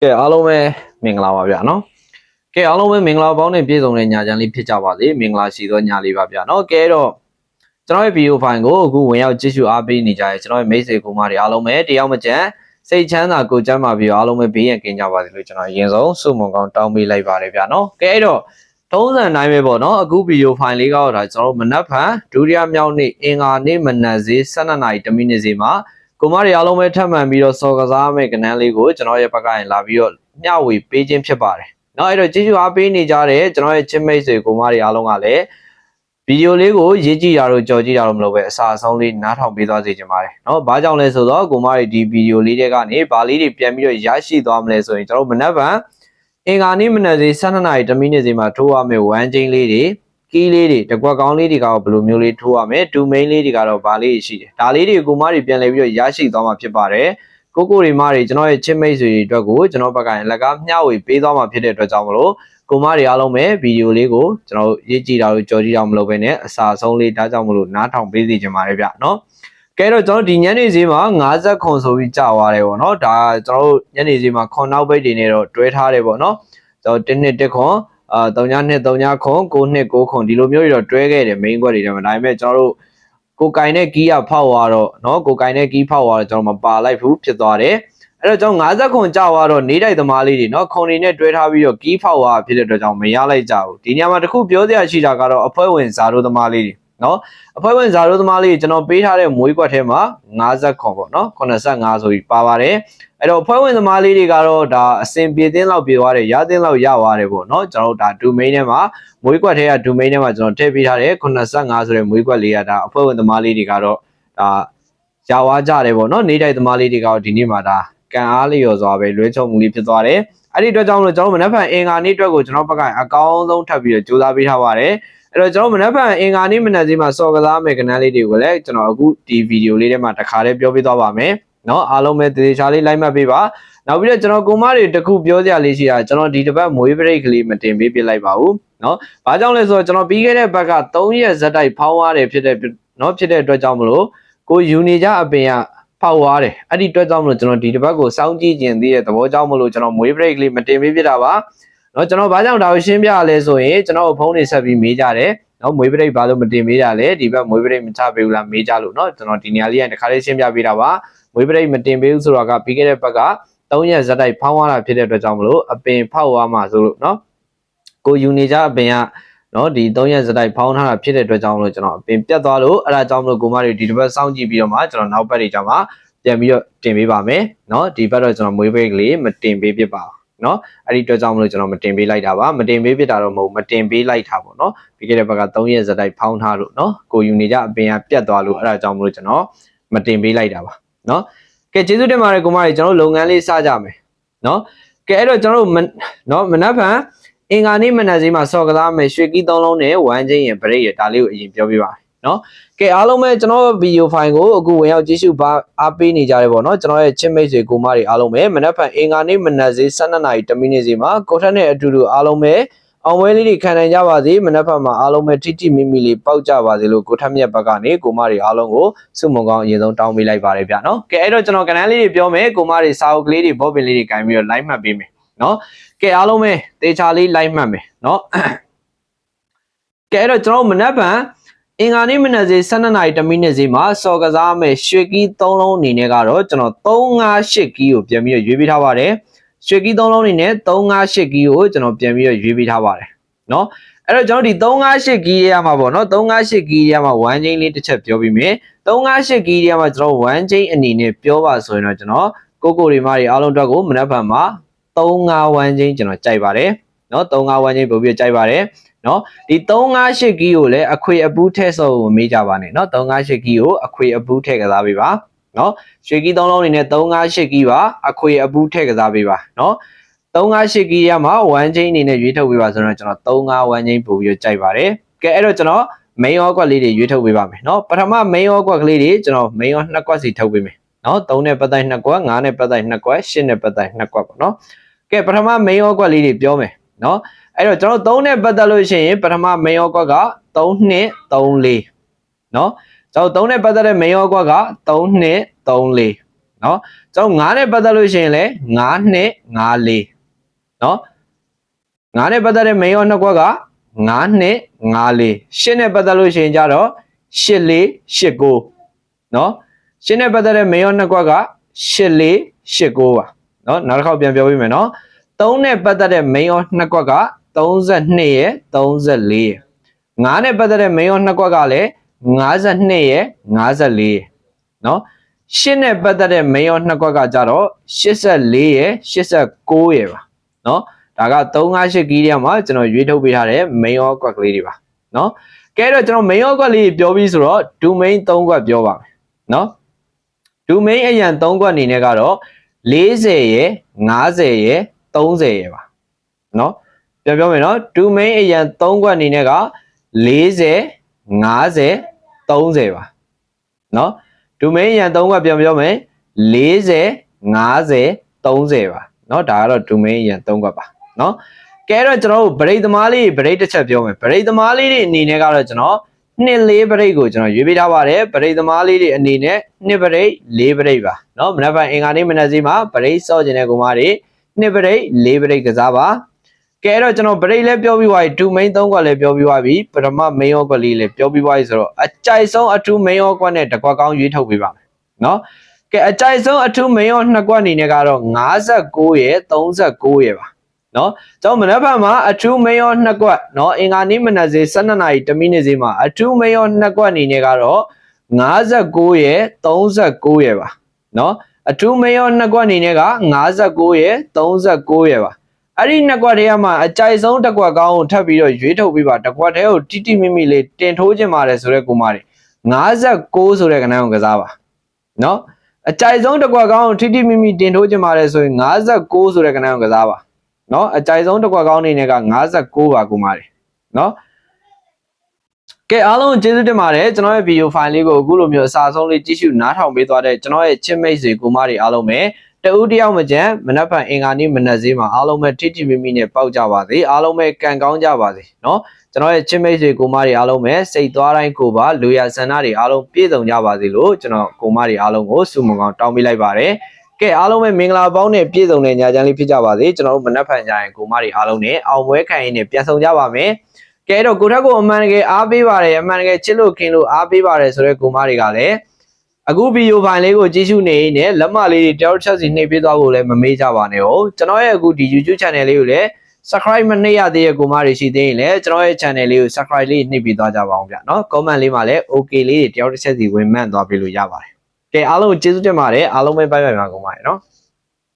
ကဲအားလုံးပဲမင်္ဂလာပါဗျာနော်ကဲအားလုံးပဲမင်္ဂလာပေါင်းနဲ့ပြည့်စုံတဲ့ညချမ်းလေးဖြစ်ကြပါစေမင်္ဂလာရှိသောညလေးပါဗျာနော်ကဲတော့ကျွန်တော်ရဲ့ဗီဒီယိုဖိုင်ကိုအခုဝင်ရောက်ကြည့်ရှုအားပေးနေကြတဲ့ကျွန်တော်ရဲ့မိတ်ဆွေကူမတွေအားလုံးပဲတယောက်မကျန်စိတ်ချမ်းသာကိုယ်ကျန်းမာပြီးအားလုံးပဲဘေးရန်ကင်းကြပါစေလို့ကျွန်တော်အရင်ဆုံးဆုမွန်ကောင်းတောင်းပေးလိုက်ပါတယ်ဗျာနော်ကဲအဲ့တော့ထုံးစံတိုင်းပဲပေါ့နော်အခုဗီဒီယိုဖိုင်လေးကတော့ဒါကျွန်တော်မနက်ဖြန်ဒုတိယမြောက်နေ့အင်္ဂါနေ့မနက်စေး12 နာရီ10 မိနစ်စီမှာကိုမတွေအားလုံးပဲထပ်မံပြီးတော့စော်ကစားမဲ့ကဏ္ဍလေးကိုကျွန်တော်ရဲ့ဘက်ကရင်လာပြီးတော့မျှဝေပေးခြင်းဖြစ်ပါတယ်เนาะအဲ့တော့ကြည့်ရှုအားပေးနေကြတဲ့ကျွန်တော်ရဲ့ချစ်မိတ်ဆွေကိုမတွေအားလုံးကလည်းဗီဒီယိုလေးကိုရေးကြည့်တာတို့ကြော်ကြည့်တာတို့မလို့ပဲအစားအဆုံးလေးနားထောင်ပေးသွားစေချင်ပါတယ်เนาะဘာကြောင့်လဲဆိုတော့ကိုမတွေဒီဗီဒီယိုလေးတွေကနေဘာလေးတွေပြန်ပြီးတော့ရရှိသွားမလဲဆိုရင်ကျွန်တော်မနက်ဖြန်အင်္ဂါနေ့မနက်စေး12 နာရီ10 မိနစ်စီမှာထိုးရမယ့်ဝမ်းချင်းလေးတွေကီးလေးတွေတကွက်ကောင်းလေးတွေကတော့ဘယ်လိုမျိုးလေးထိုးရမယ်တူမိန်းလေးတွေကတော့ဘာလေးရှိတယ်ဒါလေးတွေကိုမတွေပြန်လဲပြီးတော့ရရှိသွားမှာဖြစ်ပါတယ်ကိုတွေမတွေကျွန်တော်ရဲ့ချစ်မိတ်ဆွေတွေအတွက်ကိုကျွန်တော်ဘက်ကရင်လက်ကားမျှဝေပေးသွားမှာဖြစ်တဲ့အတွက်ကြောင့်မလို့ကိုမတွေအားလုံးပဲဗီဒီယိုလေးကိုကျွန်တော်ရေးကြည့်တာတို့ကြော်ကြည့်တာမလုပ်ဘဲနဲ့အစားဆုံးလေးဒါကြောင့်မလို့နားထောင်ပေးစီချင်ပါတယ်ဗျနော်ကဲတော့ကျွန်တော်ဒီညနေစီမှာ50ခွန်ဆိုပြီးကြာသွားတယ်ပေါ့နော်ဒါကျွန်တော်ညနေစီမှာခွန်နောက်ပိတ်တွေနဲ့တော့တွဲထားတယ်ပေါ့နော်ကျွန်တော်1နှစ်1ခွန်3 ခွန်9 9ခွန်ဒီလိုမျိုးတွေတော့တွဲခဲ့တယ် main ကွက်တွေထဲမှာဒါပေမဲ့ကျွန်တော်တို့ကိုကင်နဲ့ကီးကဖောက်သွားတော့เนาะကိုကင်နဲ့ကီးဖောက်သွားတော့ကျွန်တော်မပါလိုက်ဘူးဖြစ်သွားတယ်အဲ့တော့ကျွန်တော်50ခွန်ကြာသွားတော့နေတိုက်သမားလေးတွေเนาะခွန်တွေနဲ့တွဲထားပြီးတော့ကီးဖောက်သွားဖြစ်တဲ့အတွက်ကြောင့်မရလိုက်ကြဘူးဒီနေရာမှာတခုပြောစရာရှိတာကတော့အဖွဲ့ဝင်ဇာတို့သမားလေးတွေเนาะအဖွဲ့ဝင်ဇာတို့သမားလေးကျွန်တော်ပေးထားတဲ့မွေးကွက်ထဲမှာ50ခွန်ပေါ့เนาะ85ဆိုပြီးပါပါတယ်အဲ့တော့ဖွဲ့ဝင်သမားလေးတွေကတော့ဒါအစင်ပြေသင်းလောက်ပြေသွားတယ်ရသင်းလောက်ရသွားတယ်ပေါ့เนาะကျွန်တော်တို့ဒါဒူမိန်းထဲမှာမွေးကွက်ထဲကဒူမိန်းထဲမှာကျွန်တော်ထည့်ပေးထားတယ်85ဆိုတဲ့မွေးကွက်လေးကဒါအဖွဲ့ဝင်သမားလေးတွေကတော့ဒါရဝါကြတယ်ပေါ့เนาะနေတိုက်သမားလေးတွေကတော့ဒီနေ့မှာဒါကန်အားလျော်စွာပဲလွှဲချုံမှုလေးဖြစ်သွားတယ်အဲ့ဒီအတွက်ကြောင့်မလို့ကျွန်တော်မနက်ဖြန်အင်္ဂါနေ့အတွက်ကိုကျွန်တော်ဘက်ကအကောင်းဆုံးထပ်ပြီးတော့ကြိုးစားပေးထားပါတယ်အဲ့တော့ကျွန်တော်မနက်ဖြန်အင်္ဂါနေ့မနက်စီမှာစော်ကစားမယ့်ကဏ္ဍလေးတွေကိုလည်းကျွန်တော်အခုဒီဗီဒီယိုလေးထဲမှာတစ်ခါလေးပြောပြသွားပါမယ်เนาะအားလုံးပဲသေချာလေးလိုက်မှတ်ပေးပါနောက်ပြီးတော့ကျွန်တော်ကိုမတွေတခုပြောစရာလေးရှိတာကျွန်တော်ဒီတစ်ပတ်မွေးပရိတ်ကလေးမတင်ပေးပြလိုက်ပါဘူးเนาะဘာကြောင့်လဲဆိုတော့ကျွန်တော်ပြီးခဲ့တဲ့ဘက်က3ရက်ဇက်တိုက်ဖောင်းသွားတယ်ဖြစ်တဲ့เนาะဖြစ်တဲ့အတွက်ကြောင့်မလို့ကိုယူနေကြအပင်ကဖောက်သွားတယ်အဲ့ဒီအတွက်ကြောင့်မလို့ကျွန်တော်ဒီတစ်ပတ်ကိုစောင့်ကြည့်ခြင်းသေးတဲ့သဘောကြောင့်မလို့ကျွန်တော်မွေးပရိတ်ကလေးမတင်ပေးပြတာပါเนาะကျွန်တော်ဘာကြောင့်ဒါကိုရှင်းပြရလဲဆိုရင်ကျွန်တော်ဖုန်းတွေဆက်ပြီးမေးကြတယ်เนาะမွေးပရိတ်ဘာလို့မတင်ပေးတာလဲဒီဘက်မွေးပရိတ်မချပေးဘူးလားမေးကြလို့เนาะကျွန်တော်ဒီနေရာလေးကတခါလေးရှင်းပြပေးတာပါမွေးပရိတ်မတင်ပေးဘူးဆိုတော့ကပြီးခဲ့တဲ့ဘက်က3ရက်ဇက်တိုက်ဖောင်းသွားတာဖြစ်တဲ့အတွက်ကြောင့်မလို့အပင်ဖောက်သွားမှာဆိုလို့เนาะကိုယူနေကြအပင်ကเนาะဒီ3ရက်ဇက်တိုက်ဖောင်းထားတာဖြစ်တဲ့အတွက်ကြောင့်မလို့ကျွန်တော်အပင်ပြတ်သွားလို့အဲ့ဒါကြောင့်မလို့ကိုမတွေဒီတစ်ပတ်စောင့်ကြည့်ပြီးတော့မှကျွန်တော်နောက်ပတ်တွေကြောင့်မှပြန်ပြီးတော့တင်ပေးပါမယ်เนาะဒီဘက်တော့ကျွန်တော်မွေးပရိတ်ကလေးမတင်ပေးဖြစ်ပါဘူးเนาะအဲ့ဒီအတွက်ကြောင့်မလို့ကျွန်တော်မတင်ပေးလိုက်တာပါမတင်ပေးဖြစ်တာတော့မဟုတ်မတင်ပေးလိုက်တာပေါ့เนาะပြီးခဲ့တဲ့ဘက်က3ရက်ဇက်တိုက်ဖောင်းထားလို့เนาะကိုယူနေကြအပင်ကပြတ်သွားလို့အဲ့ဒါကြောင့်မလို့ကျွန်တော်မတင်ပေးလိုက်တာပါเนาะကဲကျေးဇူးတင်ပါတယ်ကိုမကြီးကျွန်တော်လုပ်ငန်းလေးစကြမယ်เนาะကဲအဲ့တော့ကျွန်တော်เนาะမနက်ဖြန်အင်္ဂါနေ့မနက်စီမှာစော်ကစားမယ်ရွှေကီး3လုံးနဲ့ဝမ်းချင်းရင်ဗရိတ်ရဒါလေးကိုအရင်ပြောပြပါမယ်เนาะကဲအားလုံးပဲကျွန်တော်ဗီဒီယိုဖိုင်ကိုအခုဝင်ရောက်ကြည့်ရှုပါအားပေးနေကြတယ်ပေါ့เนาะကျွန်တော်ရဲ့ချစ်မိတ်ဆွေကိုမတွေအားလုံးပဲမနက်ဖြန်အင်္ဂါနေ့မနက်စီ12 နာရီ10 မိနစ်စီမှာကိုထက်နဲ့အတူတူအားလုံးပဲအောင်ပွဲလေးတွေခံနိုင်ကြပါစေမနက်ဖြန်မှာအားလုံးပဲထိထိမိမိလေးပေါက်ကြပါစေလို့ကိုထက်မြတ်ဘက်ကနေကိုမတွေအားလုံးကိုဆုမွန်ကောင်းအရင်ဆုံးတောင်းပေးလိုက်ပါတယ်ဗျာနော်ကဲအဲ့တော့ကျွန်တော်ကဏ္ဍလေးတွေပြောမယ်ကိုမတွေစာအုပ်ကလေးတွေဘောပင်လေးတွေခြင်ပြီးတော့ live မှတ်ပေးမယ်နော်ကဲအားလုံးပဲတေချာလေး live မှတ်မယ်နော်ကဲအဲ့တော့ကျွန်တော်မနက်ဖြန်အင်္ဂါနေ့မနက်စီ12 နာရီ10 မိနစ်စီမှာစော်ကစားမယ်ရွှေကီး3လုံးအနေနဲ့ကတော့ကျွန်တော်358ကီးကိုပြန်ပြီးတော့ရွေးပေးထားပါတယ်ရွှေကီး3လုံးအနေနဲ့358ကီးကိုကျွန်တော်ပြန်ပြီးတော့ရွေးပေးထားပါတယ်เนาะအဲ့တော့ကျွန်တော်ဒီ358ကီးရမှာပေါ့เนาะ358ကီးရမှာ1ချင်းလေးတစ်ချက်ပြောပြီးမယ်358ကီးရမှာကျွန်တော်1ချင်းအနေနဲ့ပြောပါဆိုရင်တော့ကျွန်တော်ကိုတွေမတွေအားလုံးအတွက်ကိုမနက်ဖြန်မှာ351ချင်းကျွန်တော်ကြိုက်ပါတယ်เนาะ351ချင်းပို့ပြီးကြိုက်ပါတယ်เนาะဒီ358ကီးကိုလည်းအခွေအပူးထည့်ဆိုမေးကြပါနဲ့เนาะ358ကီးကိုအခွေအပူးထည့်ကစားပေးပါเนาะရွှေကီး3လုံးအနေနဲ့358ကီးပါအခွေအပူးထည့်ကစားပေးပါเนาะ358ကီးရမှာ1ချင်းအနေနဲ့ရွေးထုတ်ပေးပါဆိုတော့ကျွန်တော်351ချင်းပို့ပြီးကြိုက်ပါတယ်ကဲအဲ့တော့ကျွန်တော် main ရောကွက်လေးတွေရွေးထုတ်ပေးပါမယ်เนาะပထမ main ရောကွက်ကလေးတွေကျွန်တော် main ရော2ကွက်စီထုတ်ပေးမယ်เนาะ3နဲ့ပတ်သက်2ကွက်5နဲ့ပတ်သက်2ကွက်8နဲ့ပတ်သက်2ကွက်ပေါ့เนาะကဲပထမ main ရောကွက်လေးတွေပြောမယ်เนาะအဲ့တော့ကျွန်တော်3နဲ့ပတ်သက်လို့ရှိရင်ပထမ main ရောကွက်က3နှစ်3 4เนาะကျွန်တော်3နဲ့ပတ်သက်တဲ့ main ရောကွက်က3နှစ်3 4 နော်ကျွန်တော်9နဲ့ပတ်သက်လို့ရှိရင်လည်း9နှစ်9လေးနော်9နဲ့ပတ်သက်တဲ့မိန်ရောနှစ်ကွက်က9နှစ်9လေး10နဲ့ပတ်သက်လို့ရှိရင်ကြတော့8လေး8ကိုနော်10နဲ့ပတ်သက်တဲ့မိန်ရောနှစ်ကွက်က8လေး8ကိုပါနော်နောက်တစ်ခေါက်ပြန်ပြောပြမယ်နော်3နဲ့ပတ်သက်တဲ့မိန်ရောနှစ်ကွက်က32ရဲ့34ရဲ့9နဲ့ပတ်သက်တဲ့မိန်ရောနှစ်ကွက်ကလည်း52ရဲ့54ရဲ့နော်8နဲ့ပတ်သက်တဲ့မိန်ရောနှစ်ကွက်ကကြတော့84ရဲ့89ရဲ့ပါနော်ဒါက358ကီးထဲမှာကျွန်တော်ရွေးထုတ်ပေးထားတဲ့မိန်ရောကွက်ကလေးတွေပါနော်ကဲတော့ကျွန်တော်မိန်ရောကွက်လေးပြောပြီးဆိုတော့ဒူမိန်3ကွက်ပြောပါမယ်နော်ဒူမိန်အရန်3ကွက်အနေနဲ့ကတော့40ရဲ့50ရဲ့30ရဲ့ပါနော်ပြန်ပြောမယ်နော်ဒူမိန်အရန်3ကွက်အနေနဲ့က40 50 30ပါနော်ဒူမိန်အရန်3ကွက်ပြန်ပြောမယ်40 50 30ပါနော်ဒါကတော့ဒူမိန်အရန်3ကွက်ပါနော်ကဲတော့ကျွန်တော်တို့ဗရိတ်သမားလေးဗရိတ်တစ်ချက်ပြောမယ်ဗရိတ်သမားလေးတွေအနေနဲ့ကတော့ကျွန်တော်နှစ်လေးဗရိတ်ကိုကျွန်တော်ရွေးပေးထားပါတယ်ဗရိတ်သမားလေးတွေအနေနဲ့နှစ်ဗရိတ်လေးဗရိတ်ပါနော်မနက်ဖြန်အင်္ဂါနေ့မနက်စီမှာဗရိတ်စော့ကျင်တဲ့ကောင်မတွေနှစ်ဗရိတ်လေးဗရိတ်ကစားပါကဲတော့ကျွန်တော်ဗရိတ်လည်းပြောပြီးသွားပြီဒူမိန်3ကွက်လည်းပြောပြီးသွားပြီပထမမိန်ရောကွက်လေးလည်းပြောပြီးသွားပြီဆိုတော့အကြိုက်ဆုံးအထူးမိန်ရောကွက်နဲ့တစ်ကွက်ကောင်းရွေးထုတ်ပေးပါမယ်နော်ကဲအကြိုက်ဆုံးအထူးမိန်ရောနှစ်ကွက်အနေနဲ့ကတော့59ရဲ့39ရဲ့ပါနော်ကျွန်တော်မနက်ဖြန်မှာအထူးမိန်ရောနှစ်ကွက်နော်အင်္ဂါနေ့မနက်စေ12နာရီ10မိနစ်စေမှာအထူးမိန်ရောနှစ်ကွက်အနေနဲ့ကတော့59ရဲ့39ရဲ့ပါနော်အထူးမိန်ရောနှစ်ကွက်အနေနဲ့က59ရဲ့39ရဲ့ပါအဲ့ဒီနှစ်ကွက်ထဲမှာအကြိုက်ဆုံးတစ်ကွက်ကောင်းကိုထပ်ပြီးတော့ရွေးထုတ်ပေးပါတစ်ကွက်ထဲကိုတိတိမိမိလေးတင်ထိုးခြင်းပါတယ်ဆိုတဲ့ကိုမတွေ59ဆိုတဲ့ကဏ္ဍကိုကစားပါနော်အကြိုက်ဆုံးတစ်ကွက်ကောင်းကိုတိတိမိမိတင်ထိုးခြင်းပါတယ်ဆိုရင်59ဆိုတဲ့ကဏ္ဍကိုကစားပါနော်အကြိုက်ဆုံးတစ်ကွက်ကောင်းအနေနဲ့က59ပါကိုမတွေနော်ကဲအားလုံးကျေးဇူးတင်ပါတယ်ကျွန်တော်ရဲ့ဗီဒီယိုဖိုင်လေးကိုအခုလိုမျိုးအစားဆုံးလေးကြည့်ရှုနားထောင်ပေးသွားတဲ့ကျွန်တော်ရဲ့ချစ်မိတ်ဆွေကိုမတွေအားလုံးပဲတဦးတယောက်မကြမ်းမနက်ဖြန်အင်္ဂါနေ့မနက်စေးမှာအားလုံးပဲထိထိမိမိနဲ့ပေါက်ကြပါစေအားလုံးပဲကံကောင်းကြပါစေနော်ကျွန်တော်ရဲ့ချစ်မိတ်ဆွေကိုမတွေအားလုံးပဲစိတ်သွားတိုင်းကိုပါလူရဆန္ဒတွေအားလုံးပြည့်စုံကြပါစေလို့ကျွန်တော်ကိုမတွေအားလုံးကိုဆုမွန်ကောင်းတောင်းပေးလိုက်ပါတယ်ကဲအားလုံးပဲမင်္ဂလာပေါင်းနဲ့ပြည့်စုံတဲ့ညချမ်းလေးဖြစ်ကြပါစေကျွန်တော်တို့မနက်ဖြန်ကြရင်ကိုမတွေအားလုံးနဲ့အောင်ပွဲခံရင်းနဲ့ပြန်ဆောင်ကြပါမယ်ကဲတော့ကိုထက်ကိုအမှန်တကယ်အားပေးပါတယ်အမှန်တကယ်ချစ်လို့ခင်လို့အားပေးပါတယ်ဆိုတဲ့ကိုမတွေကလည်းအခုဗီဒီယိုဖိုင်လေးကိုကြည့်ရှုနေနဲ့လက်မလေးတွေတယောက်ချက်စီနှိပ်ပေးသွားဖို့လည်းမမေ့ကြပါနဲ့ဟုတ်ကျွန်တော်ရဲ့အခုဒီ YouTube channel လေးကိုလည်း subscribe မနှိပ်ရသေးတဲ့ကိုမတွေရှိသေးရင်လည်းကျွန်တော်ရဲ့ channel လေးကို subscribe လေးနှိပ်ပေးသွားကြပါအောင်ဗျနော် comment လေးမှာလည်း okay လေးတွေတယောက်တစ်ချက်စီဝင်မှန်သွားပေးလို့ရပါတယ်ကဲအားလုံးကျေးဇူးတင်ပါတယ်အားလုံးပဲbye byeပါကိုမတွေနော်